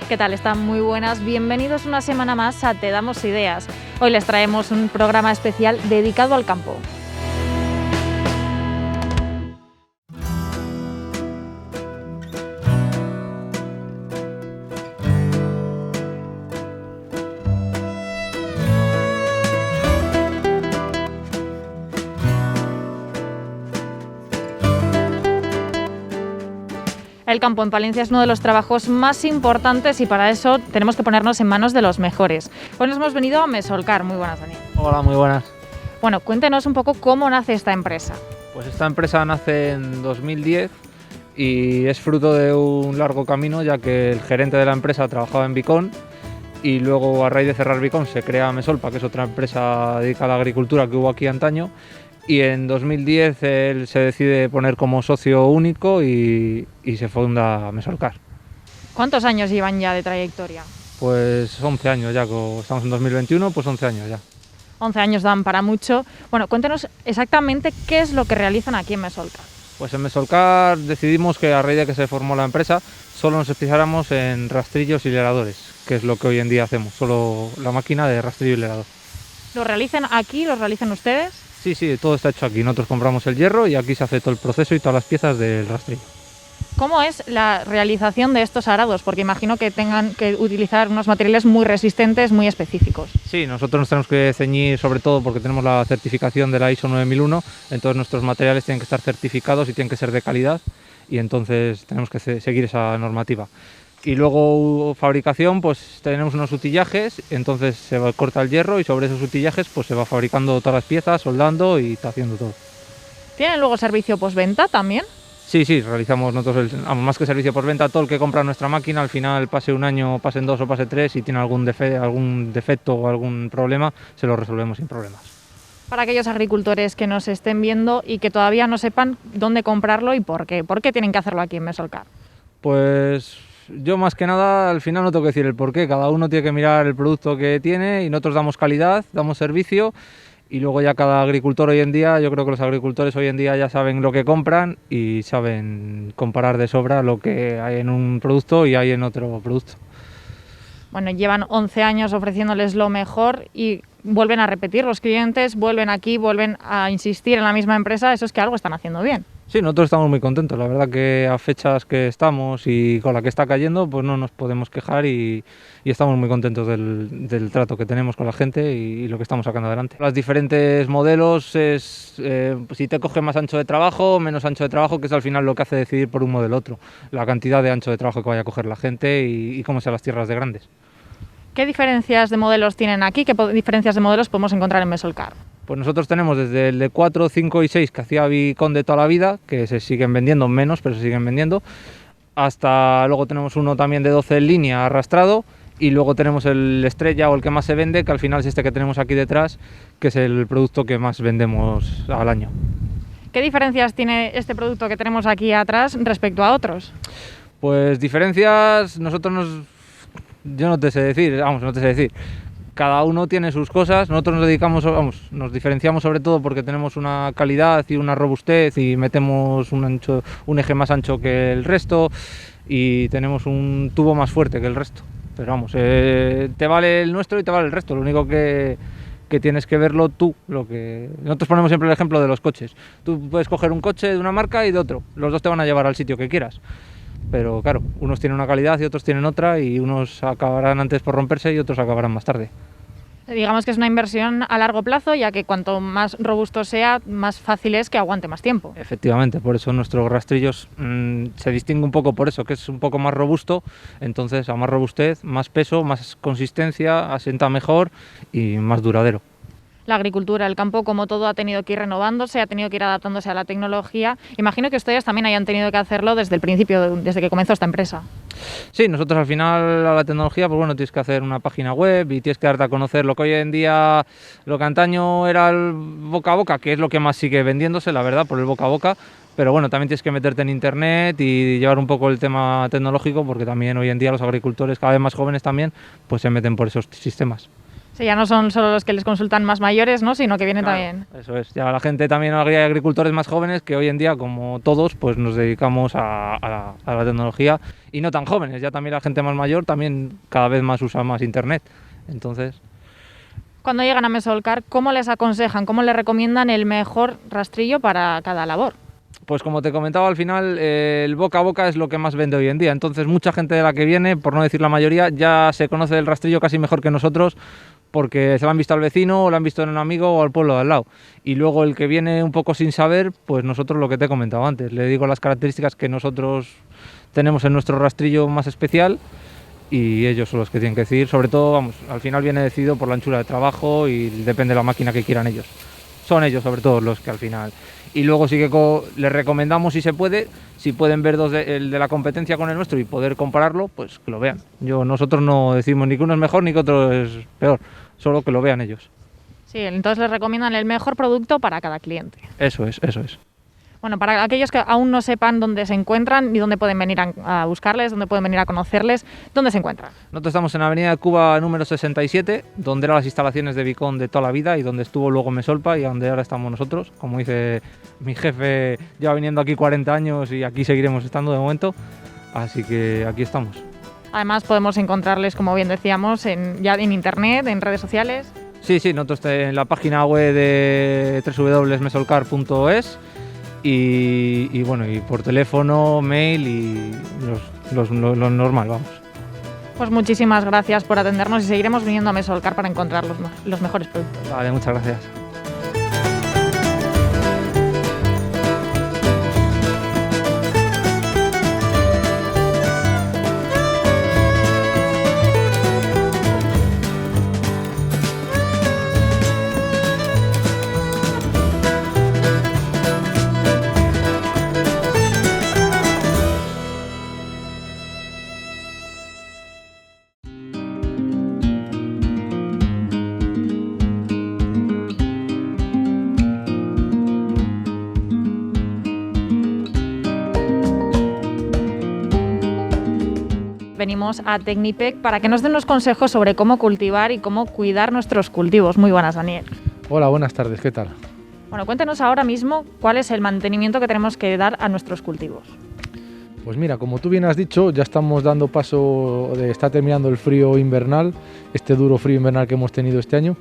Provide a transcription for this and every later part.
¿Qué tal? Están muy buenas. Bienvenidos una semana más a Te Damos Ideas. Hoy les traemos un programa especial dedicado al campo. El campo en Palencia es uno de los trabajos más importantes y para eso tenemos que ponernos en manos de los mejores. Hoy nos hemos venido a Mesolcar. Muy buenas, Daniel. Hola, muy buenas. Bueno, cuéntenos un poco cómo nace esta empresa. Pues esta empresa nace en 2010 y es fruto de un largo camino, ya que el gerente de la empresa trabajaba en Vicón y luego, a raíz de cerrar Vicón, se crea Mesolpa, que es otra empresa dedicada a la agricultura que hubo aquí antaño. Y en 2010 él se decide poner como socio único y se funda Mesolcar. ¿Cuántos años llevan ya de trayectoria? Pues 11 años ya, estamos en 2021, pues 11 años ya. 11 años dan para mucho. Bueno, cuéntenos exactamente qué es lo que realizan aquí en Mesolcar. Pues en Mesolcar decidimos que a raíz de que se formó la empresa solo nos especializáramos en rastrillos y leradores, que es lo que hoy en día hacemos, solo la máquina de rastrillo y lerador. ¿Lo realizan aquí? ¿Lo realizan ustedes? Sí, todo está hecho aquí. Nosotros compramos el hierro y aquí se hace todo el proceso y todas las piezas del rastrillo. ¿Cómo es la realización de estos arados? Porque imagino que tengan que utilizar unos materiales muy resistentes, muy específicos. Sí, nosotros nos tenemos que ceñir sobre todo porque tenemos la certificación de la ISO 9001, entonces nuestros materiales tienen que estar certificados y tienen que ser de calidad y entonces tenemos que seguir esa normativa. Y luego fabricación, pues tenemos unos utillajes, entonces se corta el hierro y sobre esos utillajes pues se va fabricando todas las piezas, soldando y está haciendo todo. ¿Tienen luego servicio postventa también? Sí, realizamos nosotros, más que servicio postventa, todo el que compra nuestra máquina, al final pase un año, pasen 2 o pase 3, si tiene algún defecto o algún problema, se lo resolvemos sin problemas. Para aquellos agricultores que nos estén viendo y que todavía no sepan dónde comprarlo y por qué tienen que hacerlo aquí en Mesolcar. Pues yo más que nada al final no tengo que decir el porqué, cada uno tiene que mirar el producto que tiene y nosotros damos calidad, damos servicio y luego ya cada agricultor hoy en día, yo creo que los agricultores hoy en día ya saben lo que compran y saben comparar de sobra lo que hay en un producto y hay en otro producto. Bueno, llevan 11 años ofreciéndoles lo mejor y vuelven a repetir, los clientes vuelven aquí, vuelven a insistir en la misma empresa, eso es que algo están haciendo bien. Sí, nosotros estamos muy contentos, la verdad que a fechas que estamos y con la que está cayendo, pues no nos podemos quejar y estamos muy contentos del trato que tenemos con la gente y lo que estamos sacando adelante. Los diferentes modelos es si te coge más ancho de trabajo, menos ancho de trabajo, que es al final lo que hace decidir por un modelo otro, la cantidad de ancho de trabajo que vaya a coger la gente y cómo sean las tierras de grandes. ¿Qué diferencias de modelos tienen aquí? ¿Qué diferencias de modelos podemos encontrar en Mesolcar? Pues nosotros tenemos desde el de 4, 5 y 6 que hacía Vicón de toda la vida, que se siguen vendiendo menos, pero se siguen vendiendo, hasta luego tenemos uno también de 12 en línea arrastrado y luego tenemos el estrella o el que más se vende, que al final es este que tenemos aquí detrás, que es el producto que más vendemos al año. ¿Qué diferencias tiene este producto que tenemos aquí atrás respecto a otros? Pues diferencias, yo no te sé decir, cada uno tiene sus cosas, nosotros nos diferenciamos sobre todo porque tenemos una calidad y una robustez y metemos un eje más ancho que el resto y tenemos un tubo más fuerte que el resto. Pero te vale el nuestro y te vale el resto, lo único que tienes que verlo tú. Nosotros ponemos siempre el ejemplo de los coches. Tú puedes coger un coche de una marca y de otro, los dos te van a llevar al sitio que quieras. Pero claro, unos tienen una calidad y otros tienen otra y unos acabarán antes por romperse y otros acabarán más tarde. Digamos que es una inversión a largo plazo, ya que cuanto más robusto sea, más fácil es que aguante más tiempo. Efectivamente, por eso nuestros rastrillos se distingue un poco por eso, que es un poco más robusto, entonces a más robustez, más peso, más consistencia, asienta mejor y más duradero. La agricultura, el campo, como todo, ha tenido que ir renovándose, ha tenido que ir adaptándose a la tecnología. Imagino que ustedes también hayan tenido que hacerlo desde el principio, desde que comenzó esta empresa. Sí, nosotros al final a la tecnología, pues bueno, tienes que hacer una página web y tienes que darte a conocer lo que hoy en día, lo que antaño era el boca a boca, que es lo que más sigue vendiéndose, la verdad, por el boca a boca. Pero bueno, también tienes que meterte en internet y llevar un poco el tema tecnológico, porque también hoy en día los agricultores, cada vez más jóvenes también, pues se meten por esos sistemas. Sí, ya no son solo los que les consultan más mayores, ¿no? Sino que vienen Claro, también. eso es, ya la gente también más mayores, ¿no? Sino que vienen también. Eso es, ya la gente también, hay agricultores más jóvenes que hoy en día, como todos, pues nos dedicamos a la tecnología, y no tan jóvenes, ya también la gente más mayor también cada vez más usa más internet. Entonces, Cuando llegan a Mesolcar, ¿cómo les aconsejan, cómo les recomiendan el mejor rastrillo para cada labor? pues como te comentaba, al final el boca a boca es lo que más vende hoy en día. Entonces mucha gente de la que viene, por no decir la mayoría, ya se conoce el rastrillo casi mejor que nosotros, porque se lo han visto al vecino, o lo han visto en un amigo o al pueblo de al lado. Y luego el que viene un poco sin saber, pues nosotros lo que te he comentado antes, le digo las características que nosotros tenemos en nuestro rastrillo más especial, y ellos son los que tienen que decidir. Sobre todo, vamos, al final viene decidido por la anchura de trabajo y depende de la máquina que quieran ellos. Son ellos sobre todo los que al final. Y luego sí que les recomendamos, si se puede, si pueden ver el de la competencia con el nuestro y poder compararlo, pues que lo vean. Nosotros no decimos ni que uno es mejor ni que otro es peor, solo que lo vean ellos. Sí, entonces les recomiendan el mejor producto para cada cliente. Eso es, eso es. Bueno, para aquellos que aún no sepan dónde se encuentran y dónde pueden venir a buscarles, dónde pueden venir a conocerles, ¿dónde se encuentran? Nosotros estamos en la Avenida de Cuba número 67, donde eran las instalaciones de Vicon de toda la vida y donde estuvo luego Mesolpa y donde ahora estamos nosotros. Como dice mi jefe, lleva viniendo aquí 40 años y aquí seguiremos estando de momento, así que aquí estamos. Además podemos encontrarles, como bien decíamos, ya en internet, en redes sociales. Sí, nosotros en la página web de www.mesolcar.es y bueno, y por teléfono, mail y lo normal, vamos. Pues muchísimas gracias por atendernos y seguiremos viniendo a Mesolcar para encontrar los mejores productos. Vale, muchas gracias. Venimos a Tecnipec para que nos den unos consejos sobre cómo cultivar y cómo cuidar nuestros cultivos. Muy buenas, Daniel. Hola, buenas tardes, ¿qué tal? Bueno, cuéntenos ahora mismo cuál es el mantenimiento que tenemos que dar a nuestros cultivos. Pues mira, como tú bien has dicho, ya estamos dando paso, está terminando el frío invernal, este duro frío invernal que hemos tenido este año,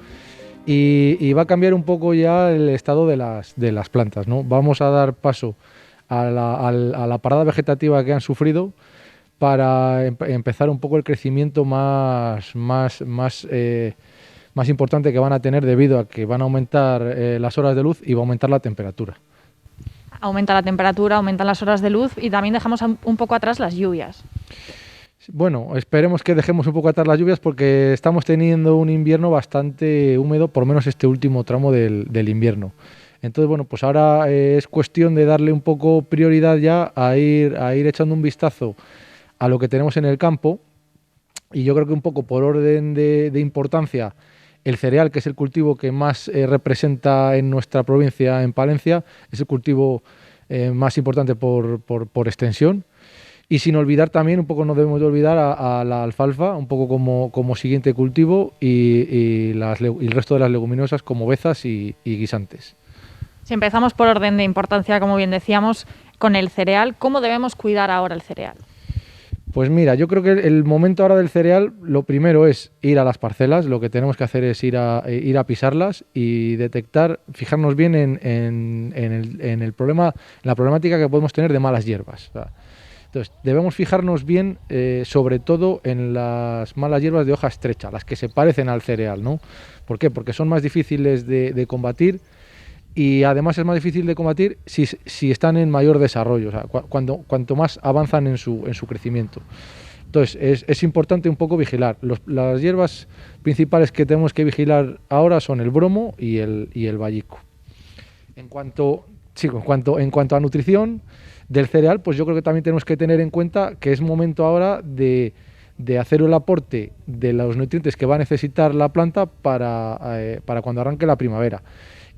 y va a cambiar un poco ya el estado de las plantas, ¿no? Vamos a dar paso a la parada vegetativa que han sufrido, para empezar un poco el crecimiento más importante que van a tener, debido a que van a aumentar las horas de luz y va a aumentar la temperatura. Aumenta la temperatura, aumentan las horas de luz y también dejamos un poco atrás las lluvias. Bueno, esperemos que dejemos un poco atrás las lluvias, porque estamos teniendo un invierno bastante húmedo, por lo menos este último tramo del invierno. Entonces, bueno, pues ahora es cuestión de darle un poco prioridad ya a ir echando un vistazo a lo que tenemos en el campo, y yo creo que un poco por orden de importancia, el cereal, que es el cultivo que más representa en nuestra provincia, en Palencia, es el cultivo más importante por extensión, y sin olvidar también, un poco no debemos de olvidar a la alfalfa, un poco como siguiente cultivo, y el resto de las leguminosas como bezas y guisantes. Si empezamos por orden de importancia, como bien decíamos, con el cereal, ¿cómo debemos cuidar ahora el cereal? Pues mira, yo creo que el momento ahora del cereal, lo primero es ir a las parcelas. Lo que tenemos que hacer es ir a pisarlas y detectar, fijarnos bien en el problema, en la problemática que podemos tener de malas hierbas. Entonces, debemos fijarnos bien, sobre todo en las malas hierbas de hoja estrecha, las que se parecen al cereal, ¿no? ¿Por qué? Porque son más difíciles de combatir, y además es más difícil de combatir si están en mayor desarrollo, o sea, cuanto más avanzan en su crecimiento. Entonces es importante un poco vigilar. Las hierbas principales que tenemos que vigilar ahora son el bromo y el vallico. En cuanto a nutrición del cereal, pues yo creo que también tenemos que tener en cuenta que es momento ahora de hacer el aporte de los nutrientes que va a necesitar la planta para cuando arranque la primavera.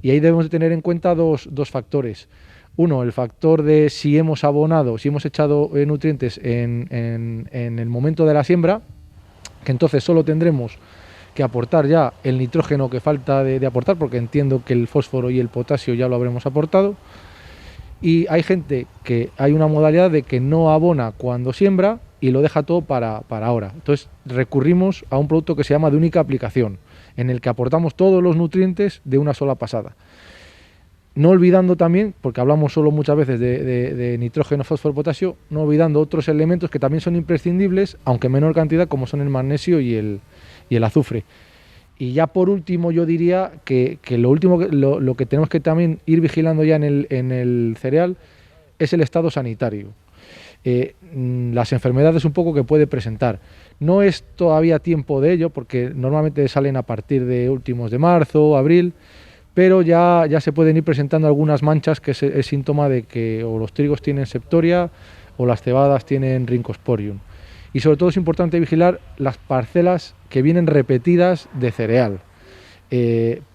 Y ahí debemos de tener en cuenta dos factores. Uno, el factor de si hemos abonado, si hemos echado nutrientes en el momento de la siembra, que entonces solo tendremos que aportar ya el nitrógeno que falta de aportar, porque entiendo que el fósforo y el potasio ya lo habremos aportado. Y hay gente que hay una modalidad de que no abona cuando siembra y lo deja todo para ahora. Entonces recurrimos a un producto que se llama de única aplicación, en el que aportamos todos los nutrientes de una sola pasada. No olvidando también, porque hablamos solo muchas veces de nitrógeno, fósforo, potasio, no olvidando otros elementos que también son imprescindibles, aunque en menor cantidad, como son el magnesio y el azufre. Y ya por último yo diría que lo que tenemos que también ir vigilando ya en el cereal es el estado sanitario. Las enfermedades un poco que puede presentar. No es todavía tiempo de ello, porque normalmente salen a partir de últimos de marzo, abril, pero ya se pueden ir presentando algunas manchas, que es síntoma de que o los trigos tienen septoria o las cebadas tienen rincosporium. Y sobre todo es importante vigilar las parcelas que vienen repetidas de cereal,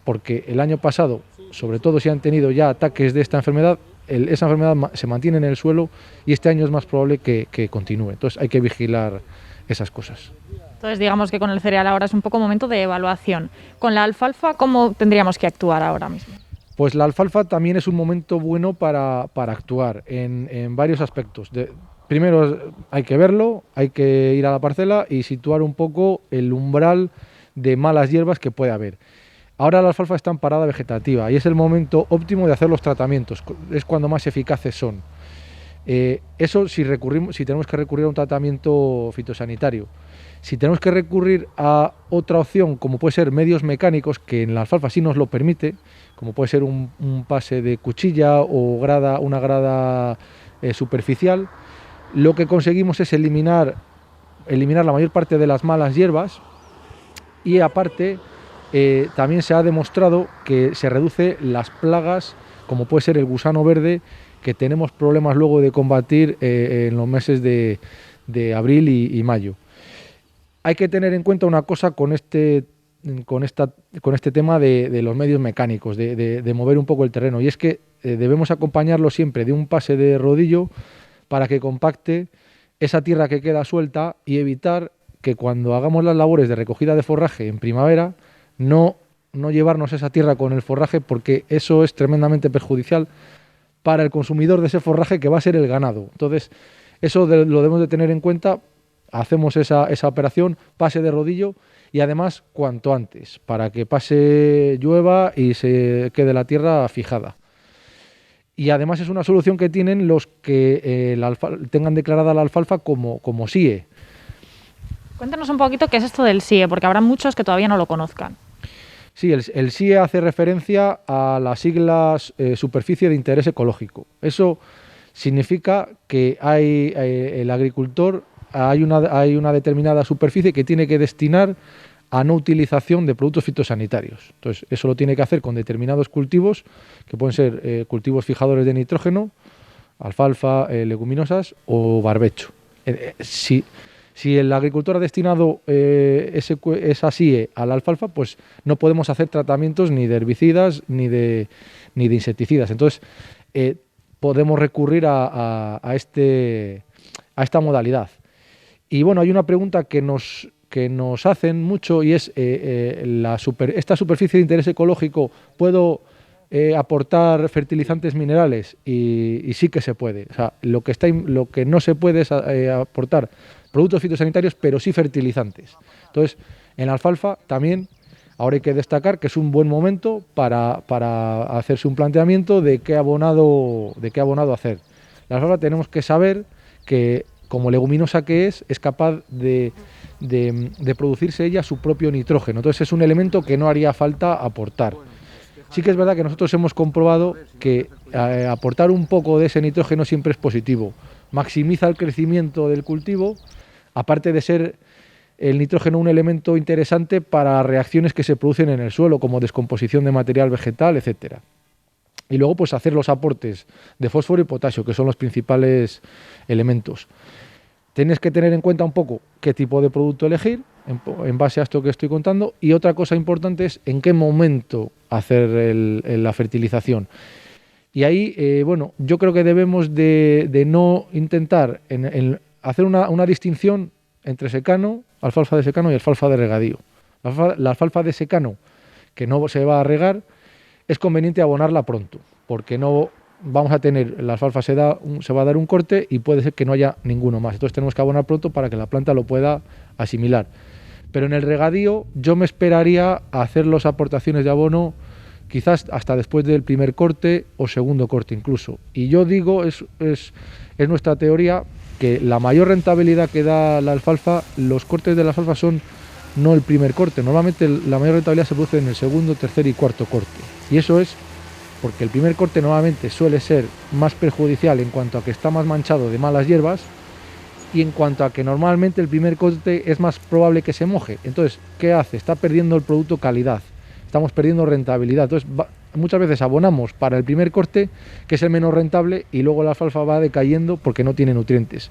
porque el año pasado, sobre todo si han tenido ya ataques de esta enfermedad, esa enfermedad se mantiene en el suelo y este año es más probable que continúe. Entonces hay que vigilar esas cosas. Entonces digamos que con el cereal ahora es un poco momento de evaluación. Con la alfalfa, ¿cómo tendríamos que actuar ahora mismo? Pues la alfalfa también es un momento bueno para actuar en varios aspectos. Primero hay que verlo, hay que ir a la parcela y situar un poco el umbral de malas hierbas que puede haber. Ahora la alfalfa está en parada vegetativa y es el momento óptimo de hacer los tratamientos, es cuando más eficaces son. Eso si tenemos que recurrir a un tratamiento fitosanitario. Si tenemos que recurrir a otra opción, como puede ser medios mecánicos, que en la alfalfa sí nos lo permite, como puede ser un pase de cuchilla o una grada superficial, lo que conseguimos es eliminar la mayor parte de las malas hierbas y aparte también se ha demostrado que se reduce las plagas, como puede ser el gusano verde, que tenemos problemas luego de combatir en los meses de abril y mayo. Hay que tener en cuenta una cosa con este tema de los medios mecánicos, de mover un poco el terreno, y es que debemos acompañarlo siempre de un pase de rodillo para que compacte esa tierra que queda suelta y evitar que cuando hagamos las labores de recogida de forraje en primavera no llevarnos esa tierra con el forraje, porque eso es tremendamente perjudicial para el consumidor de ese forraje, que va a ser el ganado. Entonces eso lo debemos de tener en cuenta. Hacemos esa operación, pase de rodillo, y además cuanto antes, para que pase, llueva y se quede la tierra fijada. Y además es una solución que tienen los que tengan declarada la alfalfa como SIE. Cuéntanos un poquito qué es esto del SIE, porque habrá muchos que todavía no lo conozcan. Sí, el SIE hace referencia a las siglas Superficie de Interés Ecológico. Eso significa que el agricultor hay una determinada superficie que tiene que destinar a no utilización de productos fitosanitarios. Entonces, eso lo tiene que hacer con determinados cultivos, que pueden ser cultivos fijadores de nitrógeno, alfalfa, leguminosas o barbecho. Si el agricultor ha destinado esa SIE a la alfalfa, pues no podemos hacer tratamientos ni de herbicidas ni de insecticidas. Entonces, podemos recurrir a esta modalidad. Y bueno, hay una pregunta que nos hacen mucho, y es esta superficie de interés ecológico, ¿puedo aportar fertilizantes minerales? Y sí que se puede. O sea, lo que no se puede es aportar productos fitosanitarios, pero sí fertilizantes. Entonces, en la alfalfa también ahora hay que destacar que es un buen momento para hacerse un planteamiento de qué abonado hacer. La alfalfa tenemos que saber que, como leguminosa que es capaz de producirse ella su propio nitrógeno. Entonces es un elemento que no haría falta aportar. Sí que es verdad que nosotros hemos comprobado que aportar un poco de ese nitrógeno siempre es positivo. Maximiza el crecimiento del cultivo, aparte de ser el nitrógeno un elemento interesante para reacciones que se producen en el suelo, como descomposición de material vegetal, etcétera. Y luego pues hacer los aportes de fósforo y potasio, que son los principales elementos. Tienes que tener en cuenta un poco qué tipo de producto elegir en base a esto que estoy contando, y otra cosa importante es en qué momento hacer la fertilización. Y ahí, bueno, yo creo que debemos de no intentar hacer una distinción entre secano, alfalfa de secano y alfalfa de regadío, La alfalfa de secano, que no se va a regar, es conveniente abonarla pronto, porque no vamos a tener, la alfalfa se va a dar un corte y puede ser que no haya ninguno más. Entonces tenemos que abonar pronto para que la planta lo pueda asimilar. Pero en el regadío yo me esperaría a hacer las aportaciones de abono quizás hasta después del primer corte o segundo corte incluso. Y yo digo, es nuestra teoría, que la mayor rentabilidad que da la alfalfa, los cortes de la alfalfa son no el primer corte. Normalmente la mayor rentabilidad se produce en el segundo, tercer y cuarto corte. Y eso es porque el primer corte normalmente suele ser más perjudicial en cuanto a que está más manchado de malas hierbas y en cuanto a que normalmente el primer corte es más probable que se moje. Entonces, ¿qué hace? Está perdiendo el producto calidad, estamos perdiendo rentabilidad. Entonces, muchas veces abonamos para el primer corte, que es el menos rentable, y luego la alfalfa va decayendo porque no tiene nutrientes.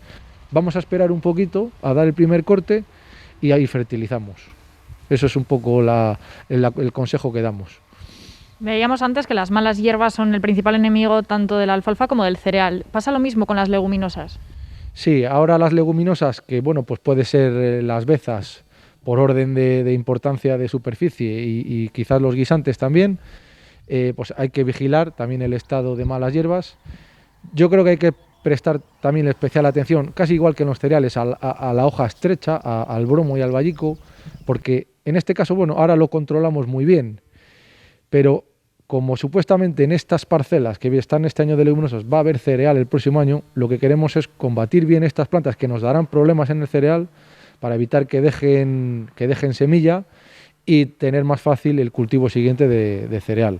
Vamos a esperar un poquito a dar el primer corte y ahí fertilizamos. Eso es un poco el consejo que damos. Veíamos antes que las malas hierbas son el principal enemigo tanto de la alfalfa como del cereal. ¿Pasa lo mismo con las leguminosas? Sí, ahora las leguminosas, que bueno, pues puede ser las bezas por orden de importancia de superficie y quizás los guisantes también, pues hay que vigilar también el estado de malas hierbas. Yo creo que hay que prestar también especial atención, casi igual que en los cereales, a la hoja estrecha, al bromo y al vallico, porque en este caso, bueno, ahora lo controlamos muy bien, pero como supuestamente en estas parcelas que están este año de leguminosas va a haber cereal el próximo año, lo que queremos es combatir bien estas plantas que nos darán problemas en el cereal para evitar que dejen semilla y tener más fácil el cultivo siguiente de cereal.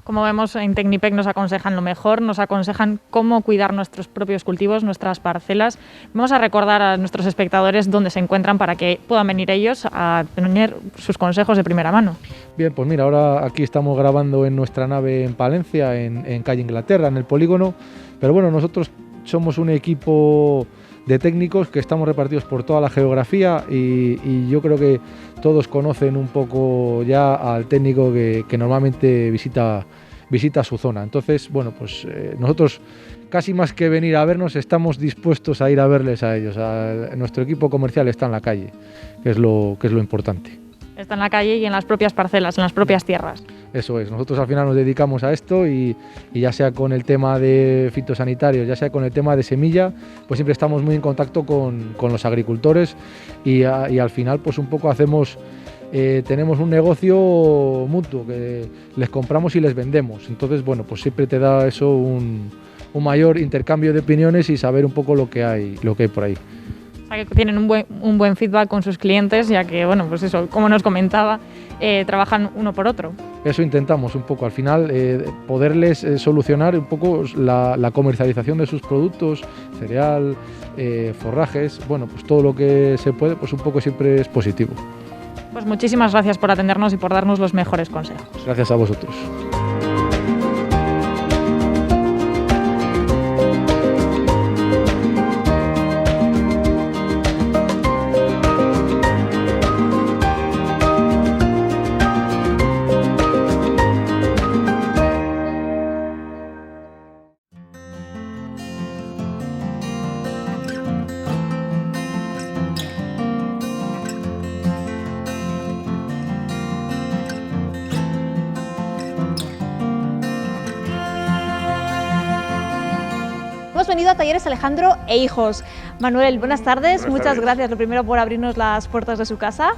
Como vemos, en Tecnipec nos aconsejan lo mejor, nos aconsejan cómo cuidar nuestros propios cultivos, nuestras parcelas. Vamos a recordar a nuestros espectadores dónde se encuentran para que puedan venir ellos a tener sus consejos de primera mano. Bien, pues mira, ahora aquí estamos grabando en nuestra nave en Palencia, en calle Inglaterra, en el polígono, pero bueno, nosotros somos un equipo de técnicos que estamos repartidos por toda la geografía y yo creo que todos conocen un poco ya al técnico que normalmente visita su zona. Entonces, bueno, pues nosotros casi más que venir a vernos estamos dispuestos a ir a verles a ellos. Nuestro equipo comercial está en la calle, que es lo importante. Está en la calle y en las propias parcelas, en las propias tierras. Eso es, nosotros al final nos dedicamos a esto y ya sea con el tema de fitosanitarios, ya sea con el tema de semilla, pues siempre estamos muy en contacto con los agricultores y al final pues un poco tenemos un negocio mutuo, que les compramos y les vendemos. Entonces, bueno, pues siempre te da eso un mayor intercambio de opiniones y saber un poco lo que hay por ahí. O sea, que tienen un buen feedback con sus clientes, ya que, bueno, pues eso, como nos comentaba, trabajan uno por otro. Eso intentamos un poco, al final, poderles solucionar un poco la comercialización de sus productos, cereal, forrajes, bueno, pues todo lo que se puede, pues un poco siempre es positivo. Pues muchísimas gracias por atendernos y por darnos los mejores consejos. Gracias a vosotros. Hemos venido a Talleres Alejandro e Hijos. Manuel, buenas tardes. Muchas gracias, lo primero, por abrirnos las puertas de su casa.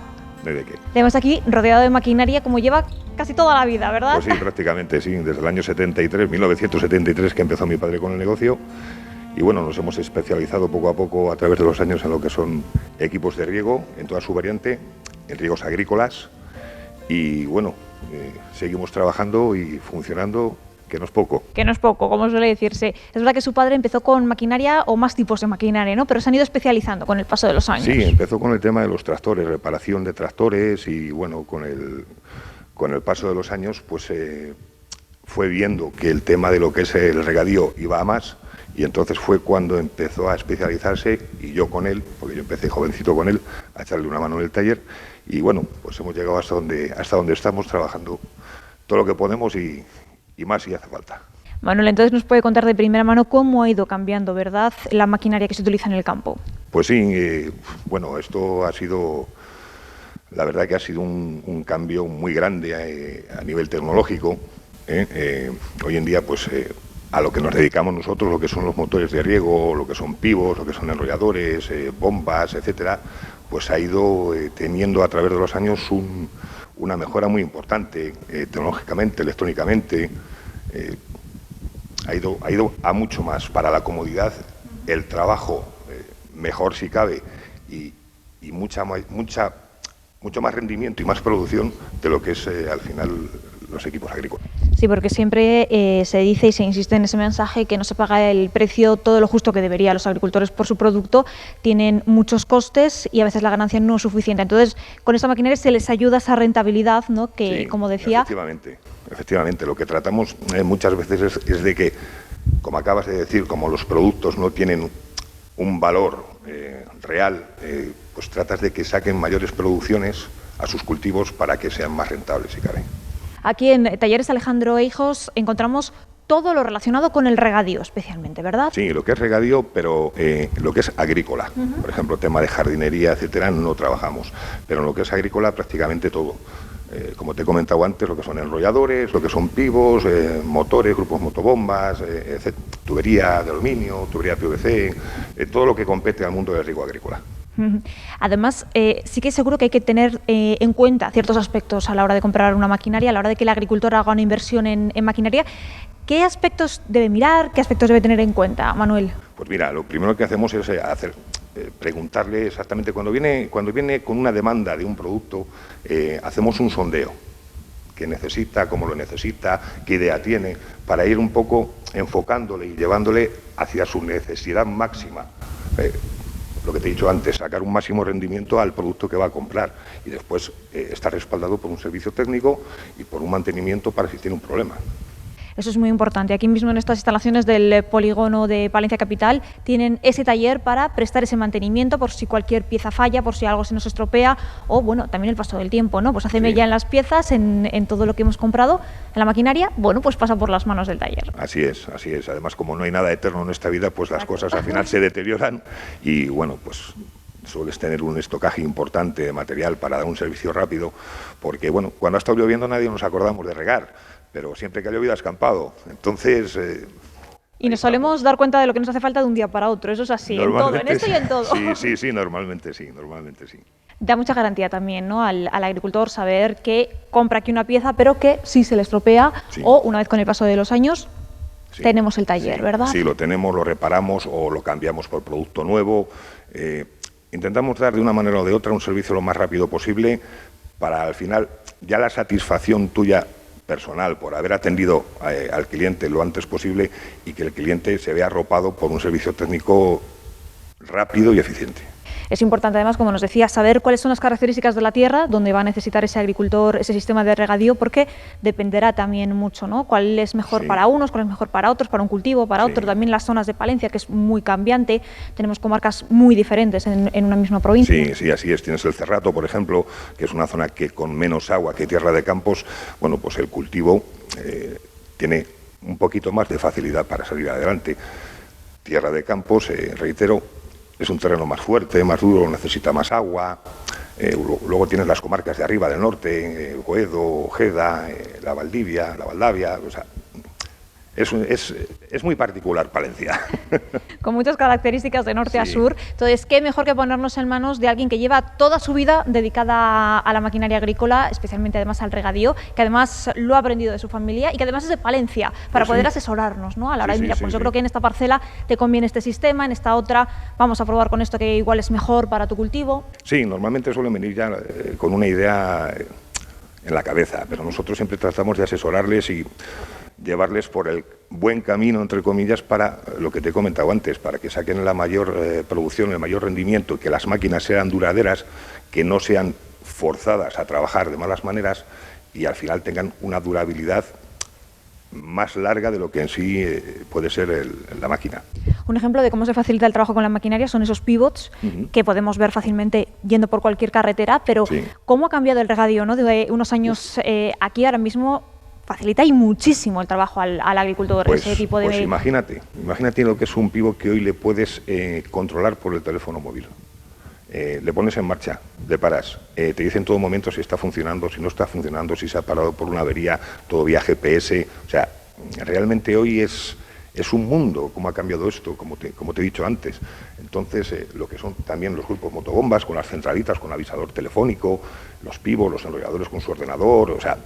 ¿De qué? Tenemos aquí rodeado de maquinaria como lleva casi toda la vida, ¿verdad? Pues sí, prácticamente sí, desde el año 1973 que empezó mi padre con el negocio. Y bueno, nos hemos especializado poco a poco a través de los años en lo que son equipos de riego, en toda su variante, en riegos agrícolas. Y bueno, seguimos trabajando y funcionando, que no es poco. Que no es poco, como suele decirse. Es verdad que su padre empezó con maquinaria o más tipos de maquinaria, ¿no? Pero se han ido especializando con el paso de los años. Sí, empezó con el tema de los tractores, reparación de tractores y bueno, con el paso de los años pues fue viendo que el tema de lo que es el regadío iba a más y entonces fue cuando empezó a especializarse y yo con él, porque yo empecé jovencito con él, a echarle una mano en el taller y bueno, pues hemos llegado hasta donde estamos trabajando todo lo que podemos y más si hace falta. Manuel, entonces nos puede contar de primera mano cómo ha ido cambiando, ¿verdad?, la maquinaria que se utiliza en el campo. Pues sí, bueno, esto ha sido La verdad que ha sido un cambio muy grande a nivel tecnológico. Hoy en día, pues a lo que nos dedicamos nosotros, lo que son los motores de riego, lo que son pivos, lo que son enrolladores, bombas, etcétera, pues ha ido teniendo a través de los años una mejora muy importante, tecnológicamente, electrónicamente. Ha ido a mucho más para la comodidad, el trabajo mejor si cabe y mucho más rendimiento y más producción de lo que es al final los equipos agrícolas. Sí, porque siempre se dice y se insiste en ese mensaje que no se paga el precio todo lo justo que debería. Los agricultores por su producto tienen muchos costes y a veces la ganancia no es suficiente. Entonces, con esta maquinaria se les ayuda a esa rentabilidad, ¿no? Que, sí, como decía... Efectivamente. Lo que tratamos muchas veces es de que, como acabas de decir, como los productos no tienen un valor real, pues tratas de que saquen mayores producciones a sus cultivos para que sean más rentables, si cabe. Aquí en Talleres Alejandro e Hijos encontramos todo lo relacionado con el regadío especialmente, ¿verdad? Sí, lo que es regadío, pero lo que es agrícola. Por ejemplo, tema de jardinería, etcétera, no trabajamos. Pero en lo que es agrícola, prácticamente todo. Como te he comentado antes, lo que son enrolladores, lo que son pivos, motores, grupos motobombas, tubería de aluminio, tubería PVC, todo lo que compete al mundo del riego agrícola. Además, sí que seguro que hay que tener en cuenta ciertos aspectos a la hora de comprar una maquinaria, a la hora de que el agricultor haga una inversión en maquinaria. ¿Qué aspectos debe mirar? ¿Qué aspectos debe tener en cuenta, Manuel? Pues mira, lo primero que hacemos es preguntarle exactamente cuando viene con una demanda de un producto, hacemos un sondeo. ¿Qué necesita? ¿Cómo lo necesita? ¿Qué idea tiene? Para ir un poco enfocándole y llevándole hacia su necesidad máxima. Lo que te he dicho antes, sacar un máximo rendimiento al producto que va a comprar y después estar respaldado por un servicio técnico y por un mantenimiento para si tiene un problema. Eso es muy importante. Aquí mismo en estas instalaciones del polígono de Palencia Capital tienen ese taller para prestar ese mantenimiento por si cualquier pieza falla, por si algo se nos estropea o, bueno, también el paso del tiempo, ¿no? Pues hace mella en las piezas, en todo lo que hemos comprado, en la maquinaria, bueno, pues pasa por las manos del taller. Así es. Además, como no hay nada eterno en esta vida, pues las cosas al final se deterioran y, bueno, pues sueles tener un estocaje importante de material para dar un servicio rápido, porque, bueno, cuando ha estado lloviendo nadie nos acordamos de regar, pero siempre que ha llovido ha escampado. Entonces... y nos solemos dar cuenta de lo que nos hace falta de un día para otro, eso es así, en todo, en esto y en todo. Sí, normalmente sí. Da mucha garantía también, ¿no?, al agricultor saber que compra aquí una pieza, pero que si se le estropea o una vez con el paso de los años tenemos el taller, ¿verdad? Sí, lo tenemos, lo reparamos o lo cambiamos por producto nuevo. Intentamos dar de una manera o de otra un servicio lo más rápido posible para al final ya la satisfacción tuya personal por haber atendido al cliente lo antes posible y que el cliente se vea arropado por un servicio técnico rápido y eficiente. Es importante además, como nos decía, saber cuáles son las características de la tierra donde va a necesitar ese agricultor ese sistema de regadío, porque dependerá también mucho, ¿no? Cuál es mejor para unos, cuál es mejor para otros, para un cultivo, para otro. También las zonas de Palencia, que es muy cambiante, tenemos comarcas muy diferentes en una misma provincia. Sí, así es. Tienes el Cerrato, por ejemplo, que es una zona que con menos agua que tierra de campos, bueno, pues el cultivo tiene un poquito más de facilidad para salir adelante. Tierra de campos, reitero, es un terreno más fuerte, más duro, necesita más agua. Luego tienes las comarcas de arriba, del norte, Goedo, Ojeda, la Valdivia, la Valdavia. O sea, es muy particular Palencia. Con muchas características de norte a sur. Entonces, qué mejor que ponernos en manos de alguien que lleva toda su vida dedicada a la maquinaria agrícola, especialmente además al regadío, que además lo ha aprendido de su familia y que además es de Palencia, para poder asesorarnos, ¿no?, a la hora de, mira, pues yo creo que en esta parcela te conviene este sistema, en esta otra vamos a probar con esto que igual es mejor para tu cultivo. Sí, normalmente suelen venir ya con una idea en la cabeza, pero nosotros siempre tratamos de asesorarles y llevarles por el buen camino, entre comillas, para lo que te he comentado antes, para que saquen la mayor producción, el mayor rendimiento, que las máquinas sean duraderas, que no sean forzadas a trabajar de malas maneras y al final tengan una durabilidad más larga de lo que en sí puede ser la máquina. Un ejemplo de cómo se facilita el trabajo con la maquinaria son esos pivots que podemos ver fácilmente yendo por cualquier carretera, pero ¿cómo ha cambiado el regadío, ¿no?, de unos años aquí ahora mismo? Facilita y muchísimo el trabajo al agricultor, ese tipo de... Pues imagínate lo que es un pivot que hoy le puedes controlar por el teléfono móvil. le pones en marcha, le paras, te dice en todo momento si está funcionando, si no está funcionando, si se ha parado por una avería, todo vía GPS. O sea, realmente hoy es un mundo cómo ha cambiado esto, como te he dicho antes. Entonces, lo que son también los grupos motobombas, con las centralitas, con avisador telefónico, los pivos, los enrolladores con su ordenador, o sea,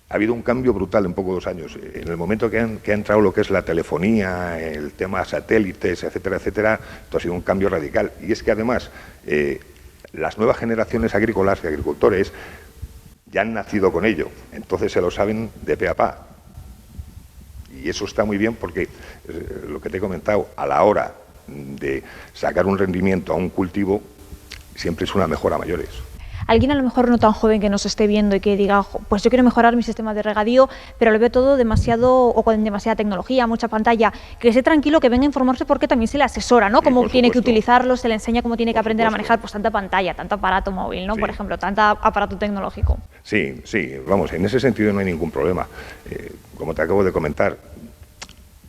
ha habido un cambio brutal en pocos 2 años. En el momento que ha entrado lo que es la telefonía, el tema satélites, etcétera, etcétera, esto ha sido un cambio radical. Y es que además, las nuevas generaciones agrícolas y agricultores ya han nacido con ello, entonces se lo saben de pe a pa. Y eso está muy bien porque, lo que te he comentado, a la hora de sacar un rendimiento a un cultivo, siempre es una mejora a mayores. Alguien a lo mejor no tan joven que nos esté viendo y que diga, pues yo quiero mejorar mi sistema de regadío, pero lo veo todo demasiado o con demasiada tecnología, mucha pantalla, que esté tranquilo, que venga a informarse porque también se le asesora, ¿no? Sí, cómo tiene que supuesto. utilizarlo, se le enseña cómo tiene que aprender a Supuesto. manejar pues tanta pantalla, tanto aparato móvil, ¿no? Sí. Por ejemplo, tanto aparato tecnológico. Sí, vamos, en ese sentido no hay ningún problema. Como te acabo de comentar,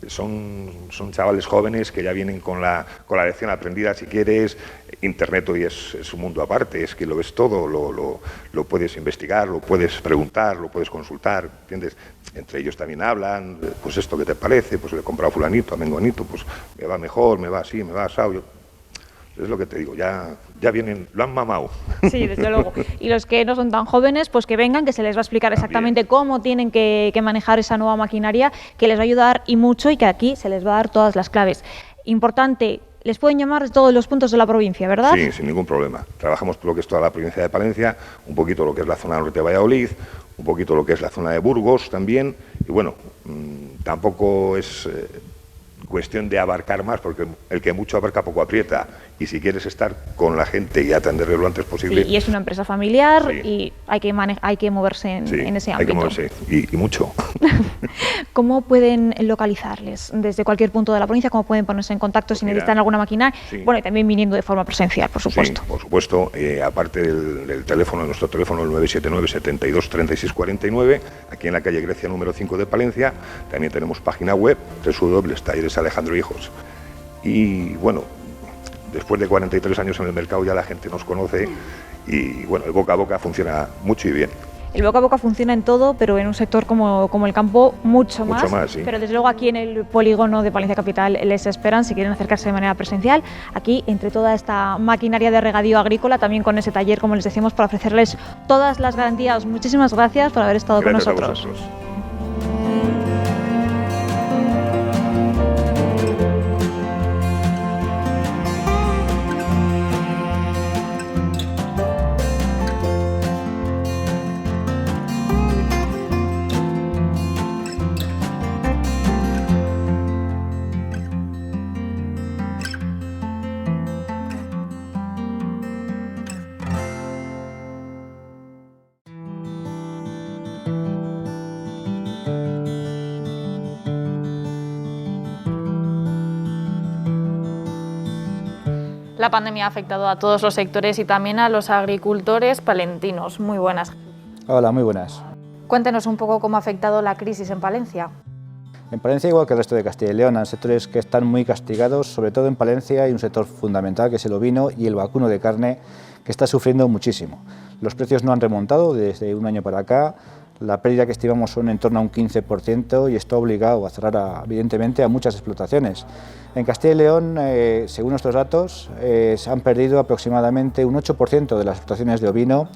son chavales jóvenes que ya vienen con la lección aprendida, si quieres. Internet hoy es un mundo aparte, es que lo ves todo, lo puedes investigar, lo puedes preguntar, lo puedes consultar, ¿entiendes? Entre ellos también hablan, pues esto que te parece, pues le he comprado a fulanito, a mengonito, pues me va mejor, me va así, me va asado. Es lo que te digo, ya vienen, lo han mamado. Sí, desde luego. Y los que no son tan jóvenes, pues que vengan, que se les va a explicar exactamente cómo tienen que manejar esa nueva maquinaria, que les va a ayudar y mucho, y que aquí se les va a dar todas las claves. Importante, les pueden llamar de todos los puntos de la provincia, ¿verdad? Sí, sin ningún problema. Trabajamos por lo que es toda la provincia de Palencia, un poquito lo que es la zona norte de Valladolid, un poquito lo que es la zona de Burgos también, y bueno, tampoco es cuestión de abarcar más, porque el que mucho abarca poco aprieta, y si quieres estar con la gente y atenderle lo antes posible... Sí, y es una empresa familiar, Sí. y hay que moverse en ese ámbito. Hay que moverse, y mucho. ¿Cómo pueden localizarles? Desde cualquier punto de la provincia, ¿cómo pueden ponerse en contacto si Mira, necesitan alguna máquina? sí. Bueno, y también viniendo de forma presencial, por supuesto. Sí, por supuesto, aparte del teléfono, nuestro teléfono, el 979 72 36 49, aquí en la calle Grecia número 5 de Palencia. También tenemos página web, www.talleres Alejandro Hijos. Y bueno, después de 43 años en el mercado ya la gente nos conoce, y bueno, el boca a boca funciona mucho y bien. El boca a boca funciona en todo, pero en un sector como el campo mucho más. Mucho más, sí. Pero desde luego aquí en el polígono de Palencia Capital les esperan si quieren acercarse de manera presencial. Aquí, entre toda esta maquinaria de regadío agrícola, también con ese taller, como les decimos, para ofrecerles todas las garantías. Muchísimas gracias por haber estado Gracias con a nosotros. vosotros. La pandemia ha afectado a todos los sectores y también a los agricultores palentinos. Muy buenas. Hola, muy buenas. Cuéntenos un poco cómo ha afectado la crisis en Palencia. En Palencia, igual que el resto de Castilla y León, hay sectores que están muy castigados, sobre todo en Palencia hay un sector fundamental que es el ovino y el vacuno de carne, que está sufriendo muchísimo. Los precios no han remontado desde un año para acá, la pérdida que estimamos son en torno a un 15% y esto ha obligado a cerrar, evidentemente, a muchas explotaciones. En Castilla y León, según nuestros datos, se han perdido aproximadamente un 8% de las explotaciones de ovino,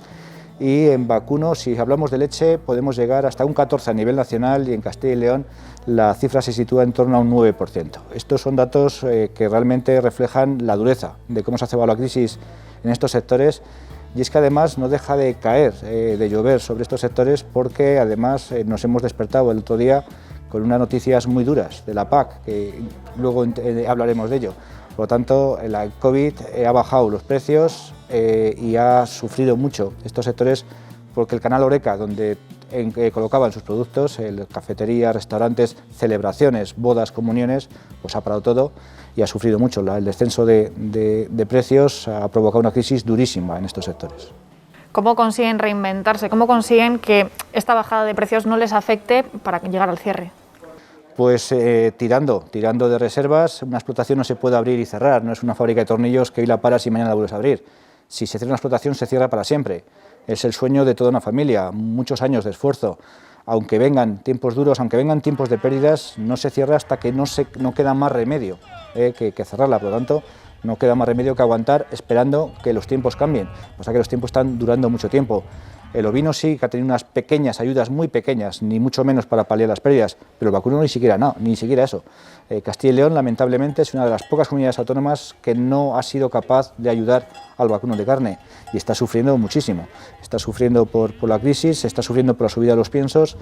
y en vacuno, si hablamos de leche, podemos llegar hasta un 14% a nivel nacional, y en Castilla y León la cifra se sitúa en torno a un 9%. Estos son datos que realmente reflejan la dureza de cómo se ha cebado la crisis en estos sectores, y es que además no deja de caer, de llover sobre estos sectores, porque además nos hemos despertado el otro día con unas noticias muy duras de la PAC, que luego hablaremos de ello. Por lo tanto, la COVID ha bajado los precios y ha sufrido mucho estos sectores, porque el canal Horeca, donde colocaban sus productos, cafeterías, restaurantes, celebraciones, bodas, comuniones, pues ha parado todo y ha sufrido mucho. El descenso de precios ha provocado una crisis durísima en estos sectores. ¿Cómo consiguen reinventarse? ¿Cómo consiguen que esta bajada de precios no les afecte para llegar al cierre? Pues tirando de reservas. Una explotación no se puede abrir y cerrar, no es una fábrica de tornillos que hoy la paras y mañana la vuelves a abrir. Si se cierra una explotación, se cierra para siempre. Es el sueño de toda una familia, muchos años de esfuerzo. Aunque vengan tiempos duros, aunque vengan tiempos de pérdidas, no se cierra hasta que no queda más remedio que cerrarla. Por lo tanto, no queda más remedio que aguantar esperando que los tiempos cambien. O sea que los tiempos están durando mucho tiempo. El ovino sí que ha tenido unas pequeñas ayudas, muy pequeñas, ni mucho menos para paliar las pérdidas, pero el vacuno ni siquiera eso. Castilla y León, lamentablemente, es una de las pocas comunidades autónomas que no ha sido capaz de ayudar al vacuno de carne y está sufriendo muchísimo. Está sufriendo por la crisis, está sufriendo por la subida de los piensos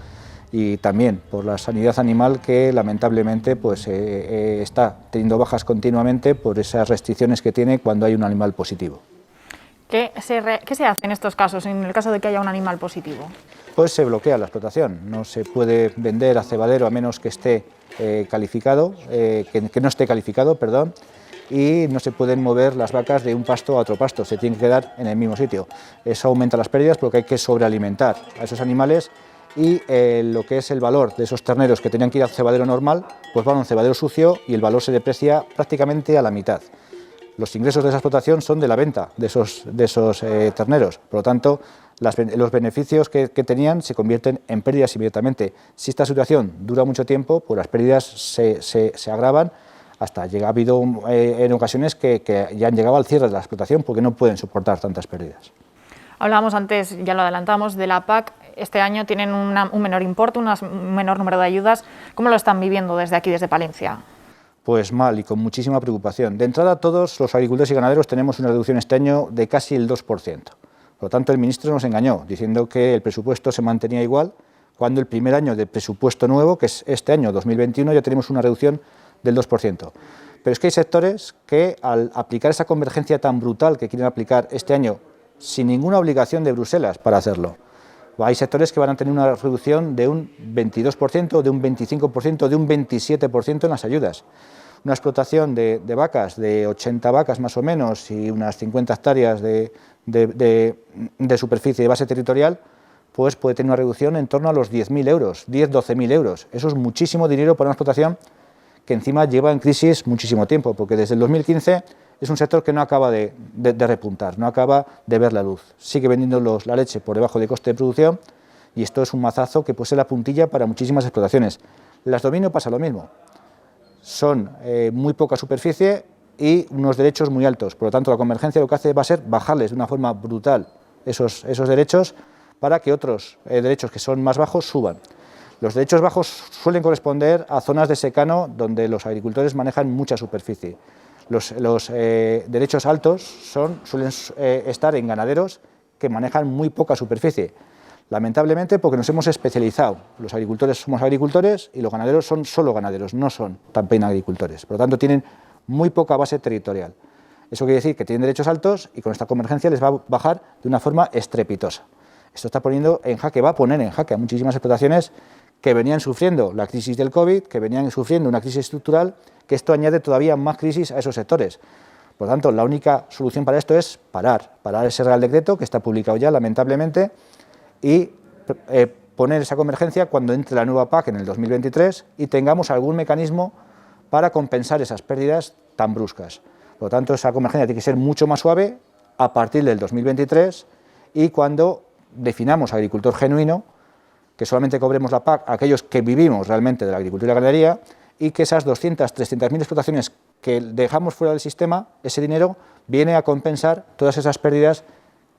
y también por la sanidad animal que lamentablemente pues, está teniendo bajas continuamente por esas restricciones que tiene cuando hay un animal positivo. ¿Qué se hace en estos casos, en el caso de que haya un animal positivo? Pues se bloquea la explotación, no se puede vender a cebadero a menos que esté calificado, que no esté calificado, perdón, y no se pueden mover las vacas de un pasto a otro pasto, se tienen que quedar en el mismo sitio. Eso aumenta las pérdidas porque hay que sobrealimentar a esos animales y lo que es el valor de esos terneros que tenían que ir al cebadero normal, pues van a un cebadero sucio y el valor se deprecia prácticamente a la mitad. Los ingresos de esa explotación son de la venta de esos terneros, por lo tanto, los beneficios que tenían se convierten en pérdidas inmediatamente. Si esta situación dura mucho tiempo, pues las pérdidas se agravan hasta ha habido en ocasiones que ya han llegado al cierre de la explotación porque no pueden soportar tantas pérdidas. Hablábamos antes, ya lo adelantamos, de la PAC. Este año tienen un menor importe, un menor número de ayudas. ¿Cómo lo están viviendo desde aquí, desde Palencia? Pues mal y con muchísima preocupación. De entrada, todos los agricultores y ganaderos tenemos una reducción este año de casi el 2%. Por lo tanto, el ministro nos engañó diciendo que el presupuesto se mantenía igual, cuando el primer año de presupuesto nuevo, que es este año 2021, ya tenemos una reducción del 2%. Pero es que hay sectores que al aplicar esa convergencia tan brutal que quieren aplicar este año sin ninguna obligación de Bruselas para hacerlo, hay sectores que van a tener una reducción de un 22%, de un 25%, de un 27% en las ayudas. Una explotación de vacas, de 80 vacas más o menos y unas 50 hectáreas de superficie de base territorial, pues puede tener una reducción en torno a los 10.000 euros, 10-12.000 euros. Eso es muchísimo dinero para una explotación que encima lleva en crisis muchísimo tiempo, porque desde el 2015 es un sector que no acaba de repuntar, no acaba de ver la luz. Sigue vendiendo la leche por debajo de coste de producción y esto es un mazazo que puede ser la puntilla para muchísimas explotaciones. Las de ovino pasa lo mismo. Son muy poca superficie y unos derechos muy altos. Por lo tanto, la convergencia lo que hace va a ser bajarles de una forma brutal esos derechos para que otros derechos que son más bajos suban. Los derechos bajos suelen corresponder a zonas de secano donde los agricultores manejan mucha superficie. Los derechos altos suelen estar en ganaderos que manejan muy poca superficie. Lamentablemente porque nos hemos especializado. Los agricultores somos agricultores y los ganaderos son solo ganaderos, no son también agricultores. Por lo tanto, tienen muy poca base territorial. Eso quiere decir que tienen derechos altos y con esta convergencia les va a bajar de una forma estrepitosa. Esto está poniendo en jaque, va a poner en jaque a muchísimas explotaciones que venían sufriendo la crisis del COVID, que venían sufriendo una crisis estructural, que esto añade todavía más crisis a esos sectores. Por lo tanto, la única solución para esto es parar ese Real Decreto, que está publicado ya, lamentablemente, y poner esa convergencia cuando entre la nueva PAC en el 2023 y tengamos algún mecanismo para compensar esas pérdidas tan bruscas. Por lo tanto, esa convergencia tiene que ser mucho más suave a partir del 2023 y cuando definamos agricultor genuino, que solamente cobremos la PAC a aquellos que vivimos realmente de la agricultura y la ganadería y que esas 200, 300.000 explotaciones que dejamos fuera del sistema, ese dinero viene a compensar todas esas pérdidas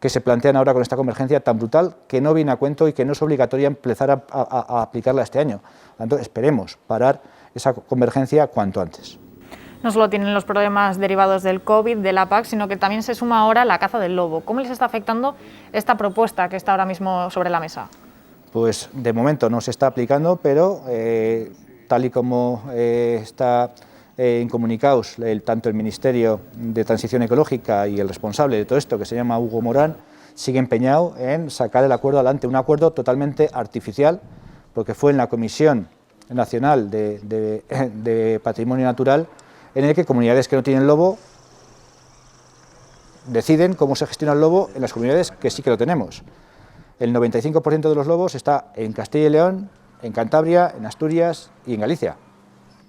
que se plantean ahora con esta convergencia tan brutal que no viene a cuento y que no es obligatoria empezar a aplicarla este año. Por lo tanto, esperemos parar esa convergencia cuanto antes. No solo tienen los problemas derivados del COVID, de la PAC, sino que también se suma ahora la caza del lobo. ¿Cómo les está afectando esta propuesta que está ahora mismo sobre la mesa? Pues de momento no se está aplicando, pero tal y como está en comunicados tanto el Ministerio de Transición Ecológica y el responsable de todo esto, que se llama Hugo Morán, sigue empeñado en sacar el acuerdo adelante, un acuerdo totalmente artificial, porque fue en la Comisión Nacional de Patrimonio Natural en el que comunidades que no tienen lobo deciden cómo se gestiona el lobo en las comunidades que sí que lo tenemos. El 95% de los lobos está en Castilla y León, en Cantabria, en Asturias y en Galicia.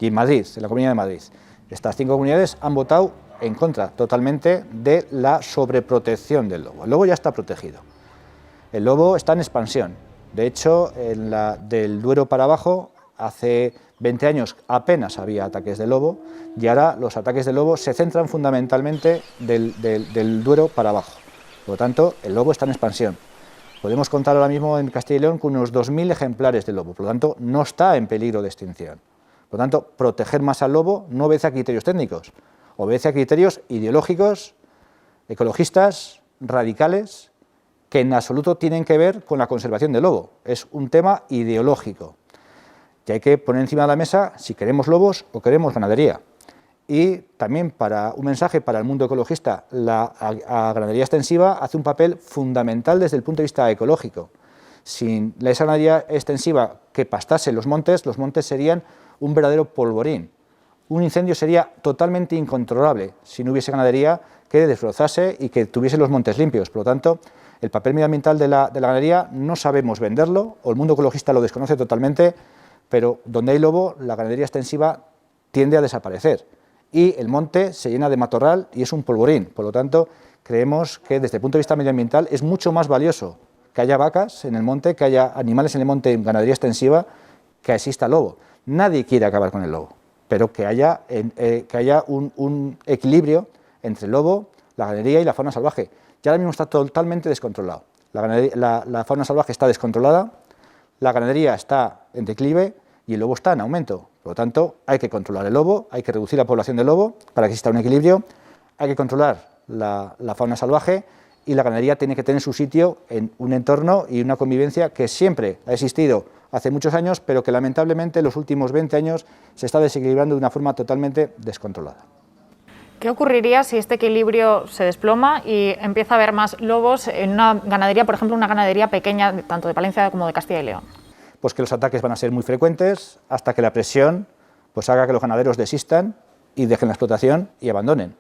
y en Madrid, en la Comunidad de Madrid. Estas 5 comunidades han votado en contra totalmente de la sobreprotección del lobo. El lobo ya está protegido. El lobo está en expansión. De hecho, del Duero para abajo, hace 20 años apenas había ataques de lobo y ahora los ataques de lobo se centran fundamentalmente del Duero para abajo. Por lo tanto, el lobo está en expansión. Podemos contar ahora mismo en Castilla y León con unos 2.000 ejemplares de lobo. Por lo tanto, no está en peligro de extinción. Por lo tanto, proteger más al lobo no obedece a criterios técnicos, obedece a criterios ideológicos, ecologistas, radicales, que en absoluto tienen que ver con la conservación del lobo. Es un tema ideológico. Y hay que poner encima de la mesa si queremos lobos o queremos ganadería. Y también un mensaje para el mundo ecologista, la ganadería extensiva hace un papel fundamental desde el punto de vista ecológico. Sin esa ganadería extensiva que pastase los montes serían un verdadero polvorín. Un incendio sería totalmente incontrolable si no hubiese ganadería que desbrozase y que tuviese los montes limpios. Por lo tanto, el papel medioambiental de la ganadería no sabemos venderlo, o el mundo ecologista lo desconoce totalmente, pero donde hay lobo, la ganadería extensiva tiende a desaparecer y el monte se llena de matorral y es un polvorín. Por lo tanto, creemos que desde el punto de vista medioambiental es mucho más valioso que haya vacas en el monte, que haya animales en el monte en ganadería extensiva, que exista lobo. Nadie quiere acabar con el lobo, pero que haya un equilibrio entre el lobo, la ganadería y la fauna salvaje. Ya ahora mismo está totalmente descontrolado. La fauna salvaje está descontrolada, la ganadería está en declive y el lobo está en aumento. Por lo tanto, hay que controlar el lobo, hay que reducir la población de lobo para que exista un equilibrio, hay que controlar la fauna salvaje y la ganadería tiene que tener su sitio en un entorno y una convivencia que siempre ha existido hace muchos años, pero que lamentablemente en los últimos 20 años se está desequilibrando de una forma totalmente descontrolada. ¿Qué ocurriría si este equilibrio se desploma y empieza a haber más lobos en una ganadería, por ejemplo, una ganadería pequeña, tanto de Palencia como de Castilla y León? Pues que los ataques van a ser muy frecuentes hasta que la presión pues haga que los ganaderos desistan y dejen la explotación y abandonen.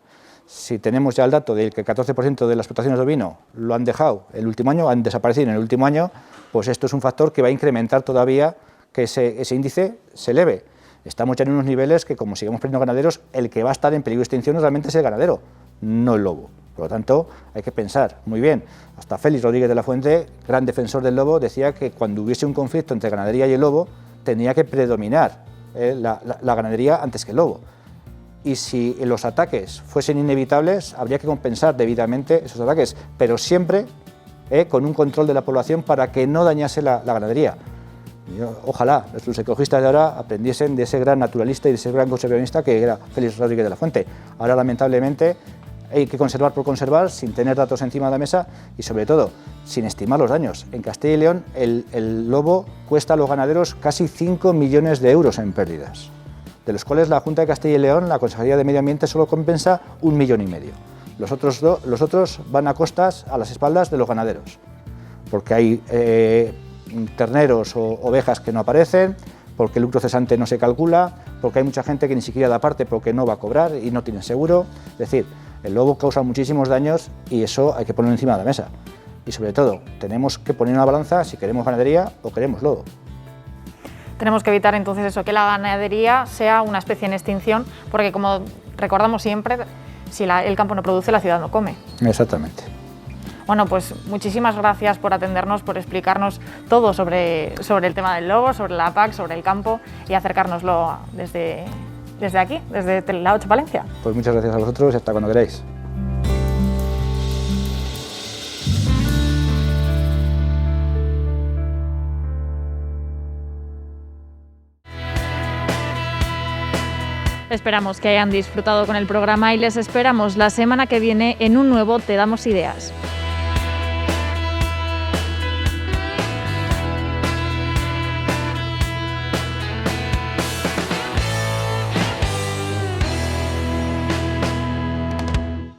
Si tenemos ya el dato de que el 14% de las explotaciones de ovino lo han dejado el último año, han desaparecido en el último año, pues esto es un factor que va a incrementar todavía que ese índice se eleve. Estamos ya en unos niveles que, como sigamos perdiendo ganaderos, el que va a estar en peligro de extinción realmente es el ganadero, no el lobo. Por lo tanto, hay que pensar muy bien. Hasta Félix Rodríguez de la Fuente, gran defensor del lobo, decía que cuando hubiese un conflicto entre ganadería y el lobo, tenía que predominar la ganadería antes que el lobo. Y si los ataques fuesen inevitables, habría que compensar debidamente esos ataques, pero siempre con un control de la población para que no dañase la ganadería. Ojalá nuestros ecologistas de ahora aprendiesen de ese gran naturalista y de ese gran conservacionista que era Félix Rodríguez de la Fuente. Ahora, lamentablemente, hay que conservar por conservar, sin tener datos encima de la mesa y, sobre todo, sin estimar los daños. En Castilla y León, el lobo cuesta a los ganaderos casi 5 millones de euros en pérdidas, de los cuales la Junta de Castilla y León, la Consejería de Medio Ambiente, solo compensa 1,5 millones. Los otros van a costas, a las espaldas de los ganaderos, porque hay terneros o ovejas que no aparecen, porque el lucro cesante no se calcula, porque hay mucha gente que ni siquiera da parte porque no va a cobrar y no tiene seguro. Es decir, el lobo causa muchísimos daños y eso hay que ponerlo encima de la mesa. Y sobre todo, tenemos que poner una balanza si queremos ganadería o queremos lobo. Tenemos que evitar entonces eso, que la ganadería sea una especie en extinción, porque como recordamos siempre, si el campo no produce, la ciudad no come. Exactamente. Bueno, pues muchísimas gracias por atendernos, por explicarnos todo sobre el tema del lobo, sobre la PAC, sobre el campo y acercárnoslo desde aquí, desde la 8 Palencia. Pues muchas gracias a vosotros y hasta cuando queráis. Esperamos que hayan disfrutado con el programa y les esperamos la semana que viene en un nuevo Te Damos Ideas.